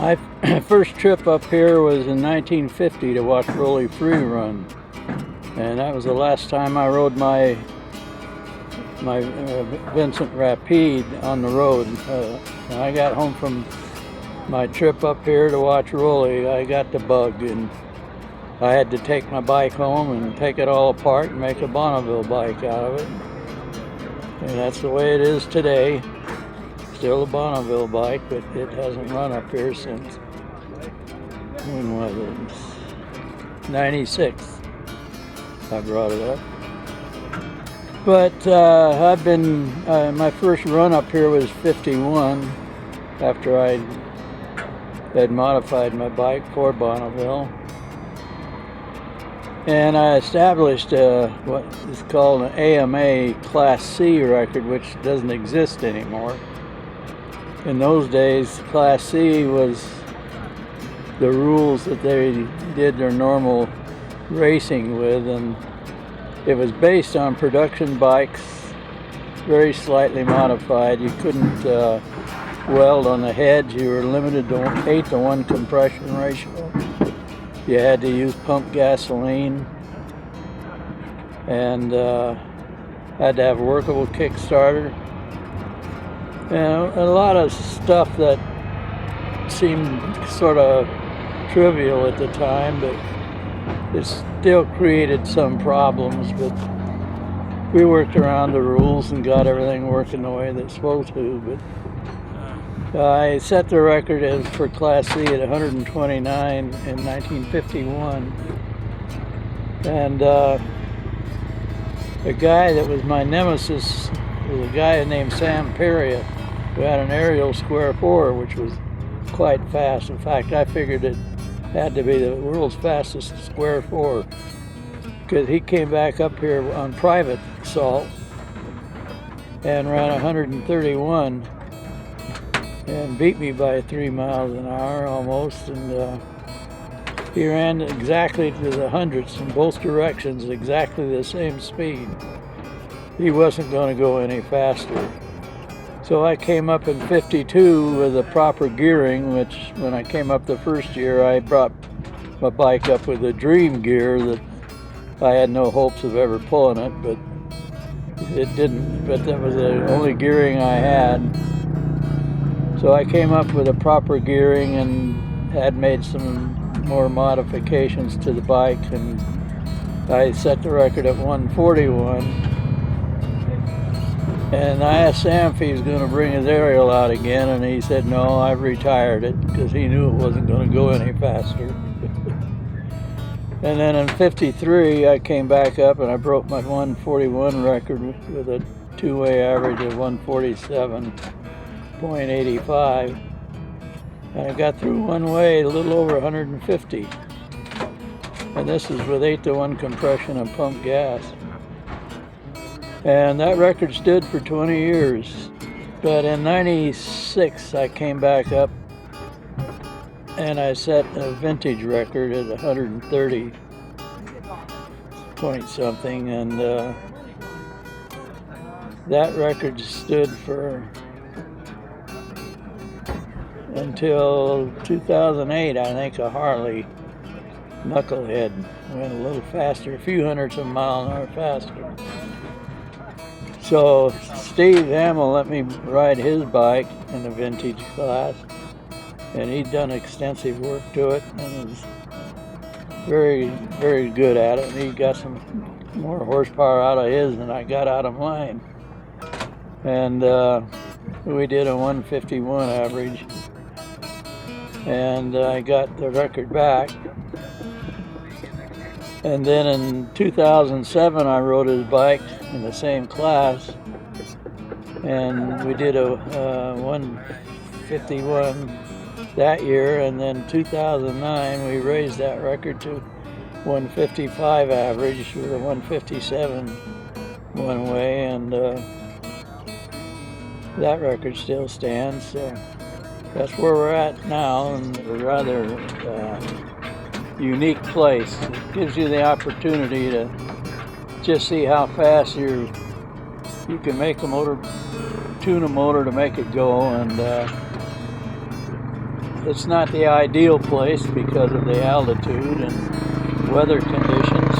My first trip up here was in 1950 to watch Rollie free run, and that was the last time I rode my Vincent Rapide on the road. When I got home from my trip up here to watch Rollie, I got the bug, and I had to take my bike home and take it all apart and make a Bonneville bike out of it. And that's the way it is today. Still a Bonneville bike, but it hasn't run up here since, when was it? 96. I brought it up. But I've been, my first run up here was 51, after I had modified my bike for Bonneville. And I established what is called an AMA Class C record, which doesn't exist anymore. In those days, Class C was the rules that they did their normal racing with, and it was based on production bikes, very slightly modified. You couldn't weld on the heads. You were limited to 8-to-1 compression ratio. You had to use pump gasoline, and had to have a workable Kickstarter. And a lot of stuff that seemed sort of trivial at the time, but it still created some problems. But we worked around the rules and got everything working the way it's supposed to. But I set the record for Class C at 129 in 1951. And a guy that was my nemesis was a guy named Sam Perriott, who had an aerial square 4, which was quite fast. In fact, I figured it had to be the world's fastest square 4, because he came back up here on private assault and ran 131 and beat me by 3 miles an hour almost. And he ran exactly to the hundredths in both directions, exactly the same speed. He wasn't going to go any faster. So I came up in 52 with the proper gearing, which when I came up the first year, I brought my bike up with a dream gear that I had no hopes of ever pulling it, but it didn't. But that was the only gearing I had. So I came up with a proper gearing and had made some more modifications to the bike, and I set the record at 141. And I asked Sam if he was going to bring his aerial out again, and he said no, I've retired it, because he knew it wasn't going to go any faster. And then in 53, I came back up and I broke my 141 record with a two-way average of 147.85. And I got through one way a little over 150. And this is with 8-to-1 compression and pump gas. And that record stood for 20 years. But in 96, I came back up and I set a vintage record at 130 point something. And that record stood for until 2008, I think. A Harley knucklehead went a little faster, a few hundredths of a mile an hour faster. So Steve Hamill let me ride his bike in the vintage class, and he'd done extensive work to it and was very, very good at it. And he got some more horsepower out of his than I got out of mine. And we did a 151 average, and I got the record back. And then in 2007, I rode his bike in the same class, and we did a 151 that year. And then 2009, we raised that record to 155 average with a 157 one way, and that record still stands. So that's where we're at now, and a rather unique place. It gives you the opportunity to just see how fast you can make a motor, tune a motor to make it go, and it's not the ideal place because of the altitude and weather conditions,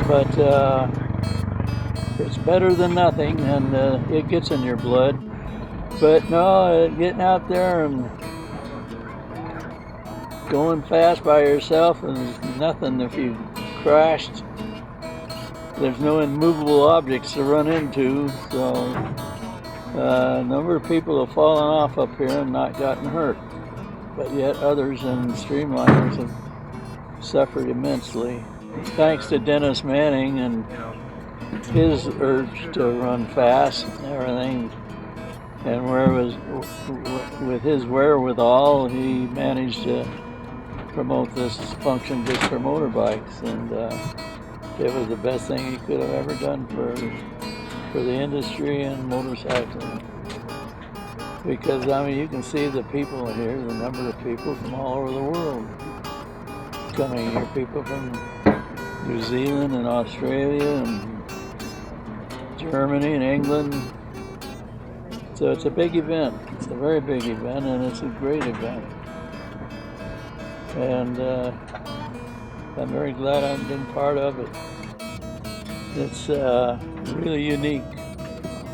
but it's better than nothing, and it gets in your blood. But no, getting out there and going fast by yourself is nothing. If you crashed, there's no immovable objects to run into, so a number of people have fallen off up here and not gotten hurt, but yet others in streamliners have suffered immensely. Thanks to Dennis Manning and his urge to run fast and everything, and with his wherewithal, he managed to promote this function just for motorbikes, and it was the best thing he could have ever done for the industry and motorcycling. Because I mean, you can see the people here, the number of people from all over the world coming here, people from New Zealand and Australia and Germany and England. So it's a big event. It's a very big event, and it's a great event. And I'm very glad I've been part of it. It's really unique.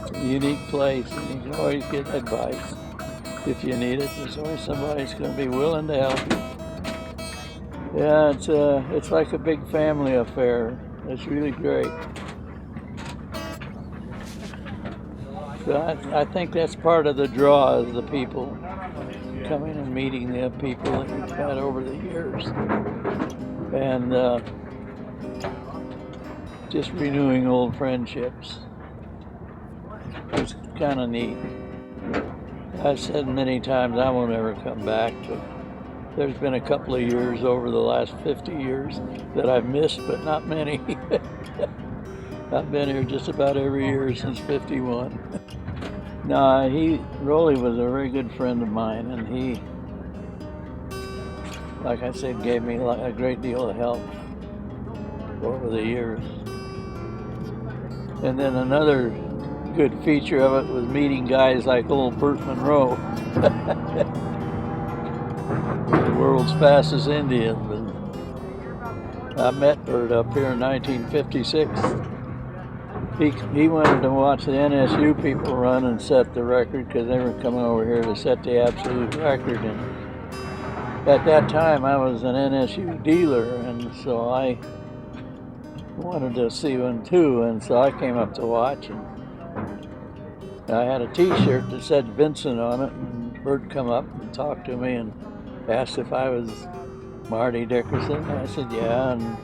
It's a unique place, and you can always get advice if you need it. There's always somebody who's going to be willing to help you. Yeah, it's like a big family affair. It's really great. So I think that's part of the draw, is the people coming and meeting the people that we've had over the years, and just renewing old friendships. It's kind of neat. I've said many times I won't ever come back, but there's been a couple of years over the last 50 years that I've missed, but not many. I've been here just about every year since '51. No, Rollie was a very good friend of mine, and he, like I said, gave me a great deal of help over the years. And then another good feature of it was meeting guys like old Burt Monroe, the world's fastest Indian. I met Burt up here in 1956. He wanted to watch the NSU people run and set the record, because they were coming over here to set the absolute record. And at that time, I was an NSU dealer, and so I wanted to see one too. And so I came up to watch, and I had a T-shirt that said Vincent on it. And Bert come up and talked to me and asked if I was Marty Dickerson. I said, yeah. And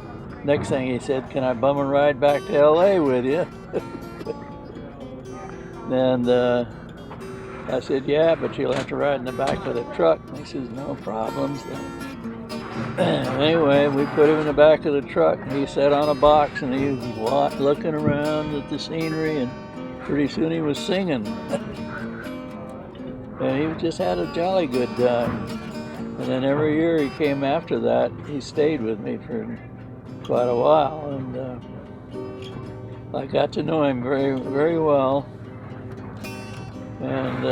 next thing he said, can I bum a ride back to LA with you? And I said, yeah, but you'll have to ride in the back of the truck. And he says, no problems. Anyway, we put him in the back of the truck, and he sat on a box, and he was looking around at the scenery, and pretty soon he was singing. And he just had a jolly good time. And then every year he came after that, he stayed with me for quite a while, and I got to know him very, very well, and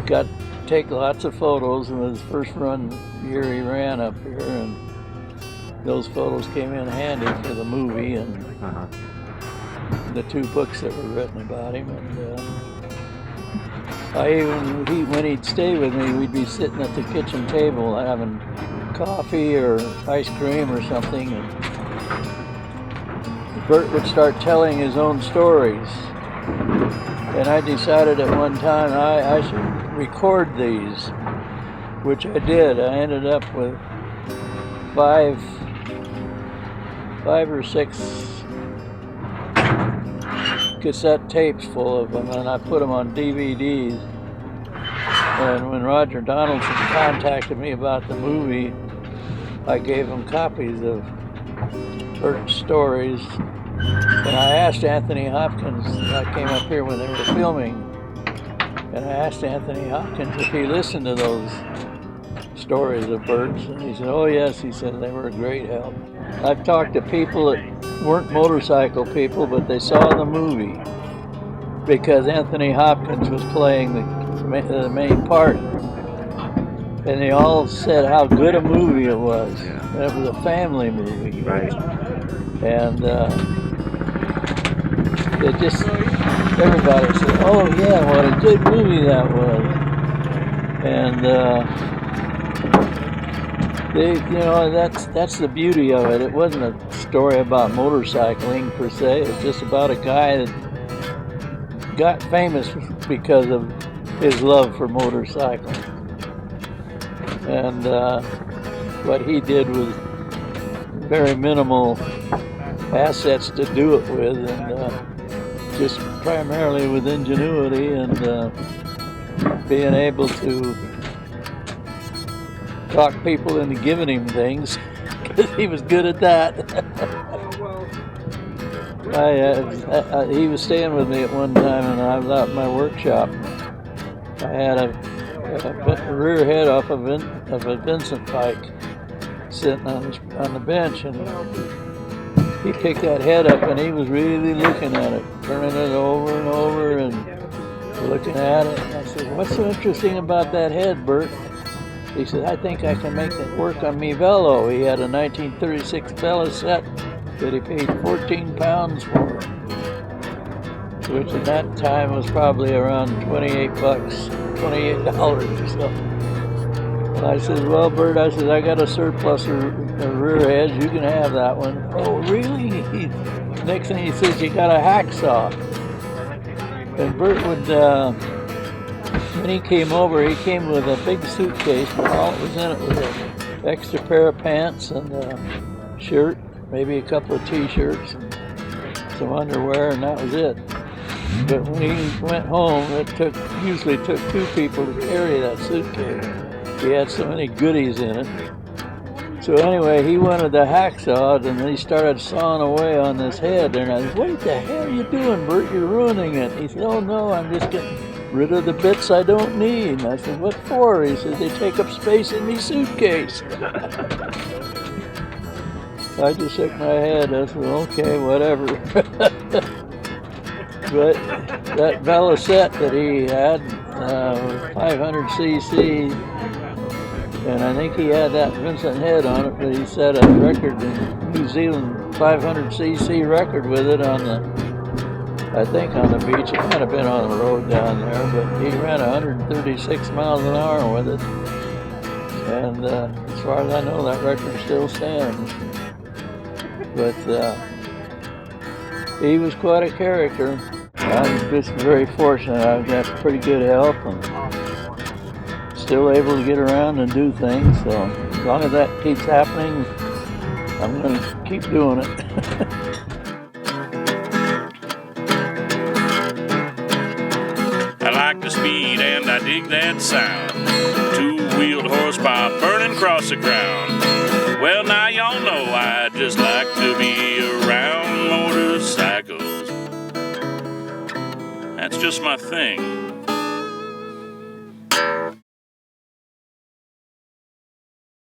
got to take lots of photos. In his first year he ran up here, and those photos came in handy for the movie and the 2 books that were written about him. And when he'd stay with me, we'd be sitting at the kitchen table having coffee or ice cream or something, and Bert would start telling his own stories. And I decided at one time I should record these, which I did. I ended up with 5 or 6 cassette tapes full of them, and I put them on DVDs. And when Roger Donaldson contacted me about the movie, I gave him copies of Bert's stories. And I asked Anthony Hopkins, I came up here when they were filming, and I asked Anthony Hopkins if he listened to those stories of Bert's, and he said, oh yes, he said they were a great help. I've talked to people that weren't motorcycle people, but they saw the movie because Anthony Hopkins was playing the main part. and they all said how good a movie it was. Yeah. It was a family movie. Right. And it just, everybody said, oh yeah, what a good movie that was. And that's the beauty of it. It wasn't a story about motorcycling per se. It was just about a guy that got famous because of his love for motorcycling. And what he did was very minimal assets to do it with, and just primarily with ingenuity and being able to talk people into giving him things, because he was good at that. He was staying with me at one time, and I was out in my workshop. I had a rear head off of a Vincent bike sitting on the bench, and he picked that head up, and he was really looking at it, turning it over and over and looking at it. And I said, "What's so interesting about that head, Bert?" He said, "I think I can make it work on me Velo." He had a 1936 Velo set that he paid 14 pounds for, which at that time was probably around $28 or something. And I said, "Well, Bert," I said, "I got a surplus of rear heads. You can have that one." "Oh, really?" Next thing he says, "You got a hacksaw." And Bert would, when he came over, he came with a big suitcase, but all that was in it was an extra pair of pants and a shirt, maybe a couple of t-shirts and some underwear, and that was it. But when he went home, it usually took two people to carry that suitcase. He had so many goodies in it. So anyway, he wanted the hacksaw, and he started sawing away on this head. And I said, "What the hell are you doing, Bert? You're ruining it." He said, "Oh no, I'm just getting rid of the bits I don't need." And I said, "What for?" He said, "They take up space in my suitcase." I just shook my head. I said, "Okay, whatever." But that Velo set that he had was 500cc, and I think he had that Vincent head on it, but he set a record in New Zealand, 500cc record with it on the beach. It might have been on the road down there, but he ran 136 miles an hour with it. And as far as I know, that record still stands. But he was quite a character. I'm just very fortunate. I've got pretty good health and still able to get around and do things. So as long as that keeps happening, I'm going to keep doing it. I like the speed and I dig that sound. Two-wheeled horsepower burning across the ground. Well, now y'all know I just like to be around motorcycles. That's just my thing.